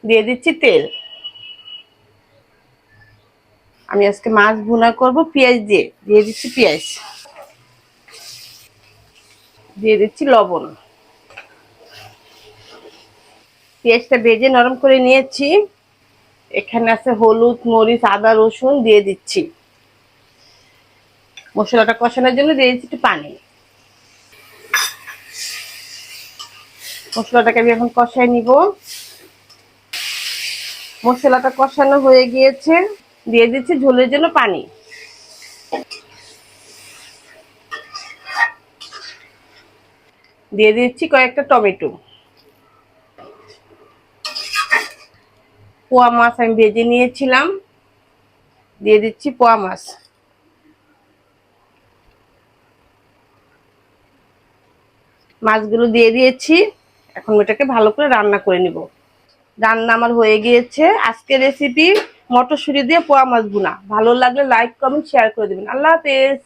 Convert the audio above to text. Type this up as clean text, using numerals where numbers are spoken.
দিয়ে দিচ্ছি তেল। আমি আজকে মাছ ভুনা করব পেঁয়াজ দিয়ে। দিয়ে দিচ্ছি পেঁয়াজ, দিয়ে দিচ্ছি লবণ। পেঁয়াজটা ভেজে নরম করে নিয়েছি। এখানে আছে হলুদ, মরিচ, আদা, রসুন দিয়ে দিচ্ছি। মশলাটা কষানোর জন্য দিয়ে দিচ্ছি একটু পানি। মশলাটাকে আমি এখন কষাই নিব। মশলাটা কষানো হয়ে গিয়েছে, দিয়ে দিচ্ছি ঝোলের জন্য পানি। দিয়ে দিচ্ছি কয়েকটা টমেটো। পোয়া মাছ আমি ভেজে নিয়েছিলাম, দিয়ে দিচ্ছি পোয়া মাছ। মাছগুলো দিয়ে দিয়েছি। এখন এটাকে ভালো করে রান্না করে নিব। রান্না আমার হয়ে গিয়েছে। আজকের রেসিপি মটরশুঁটি দিয়ে পোয়া মাছ ভুনা। ভালো লাগলে লাইক, কমেন্ট, শেয়ার করে দেবেন। আল্লাহ হাফেজ।